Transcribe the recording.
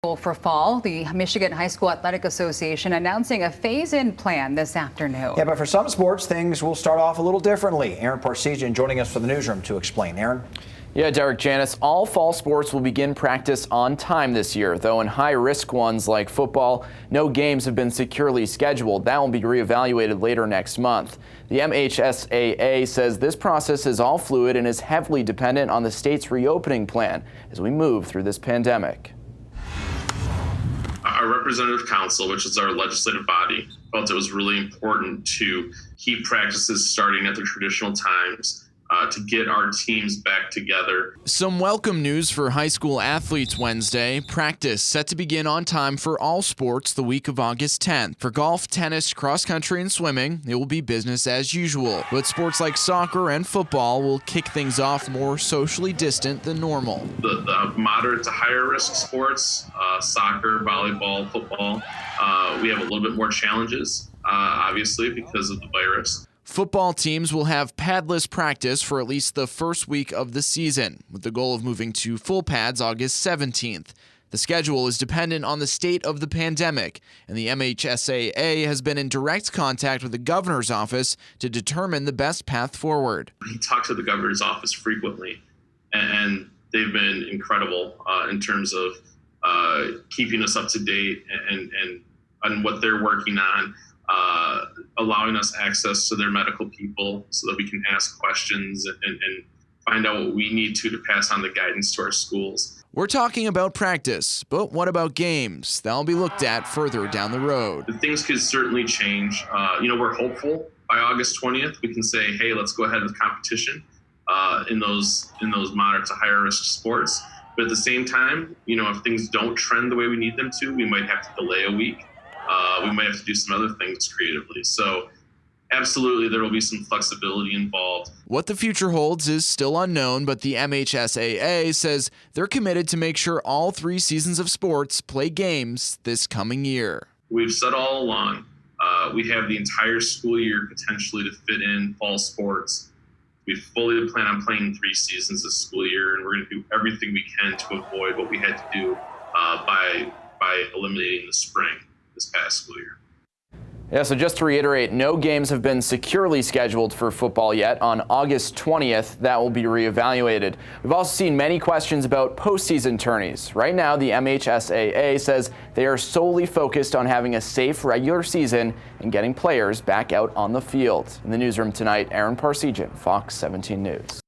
For fall, the Michigan High School Athletic Association announcing a phase-in plan this afternoon. Yeah, but for some sports, things will start off a little differently. Aaron Parsegian joining us for the newsroom to explain. Aaron? Yeah, Derek, Janice, all fall sports will begin practice on time this year, though in high-risk ones like football, no games have been securely scheduled. That will be reevaluated later next month. The MHSAA says this process is all fluid and is heavily dependent on the state's reopening plan as we move through this pandemic. Our representative council, which is our legislative body, felt it was really important to keep practices starting at the traditional times to get our teams back together. Some welcome news for high school athletes Wednesday. Practice set to begin on time for all sports the week of August 10th. For golf, tennis, cross country, and swimming, it will be business as usual. But sports like soccer and football will kick things off more socially distant than normal. The moderate to higher risk sports, soccer, volleyball, football, we have a little bit more challenges, obviously, because of the virus. Football teams will have padless practice for at least the first week of the season, with the goal of moving to full pads August 17th. The schedule is dependent on the state of the pandemic, and the MHSAA has been in direct contact with the governor's office to determine the best path forward. He talks to the governor's office frequently, and they've been incredible in terms of keeping us up to date and what they're working on. Allowing us access to their medical people so that we can ask questions and find out what we need to pass on the guidance to our schools. We're talking about practice, but what about games? That'll be looked at further down the road. Things could certainly change. We're hopeful by August 20th we can say, hey, let's go ahead with competition in those moderate to higher risk sports. But at the same time, if things don't trend the way we need them to, we might have to delay a week. We might have to do some other things creatively. So absolutely, there will be some flexibility involved. What the future holds is still unknown, but the MHSAA says they're committed to make sure all 3 seasons of sports play games this coming year. We've said all along, we have the entire school year potentially to fit in fall sports. We fully plan on playing 3 seasons this school year, and we're going to do everything we can to avoid what we had to do by eliminating the spring this past school year. Yeah, so just to reiterate, no games have been securely scheduled for football yet. On August 20th, that will be reevaluated. We've also seen many questions about postseason tourneys. Right now, the MHSAA says they are solely focused on having a safe regular season and getting players back out on the field. In the newsroom tonight, Aaron Parsegian, Fox 17 News.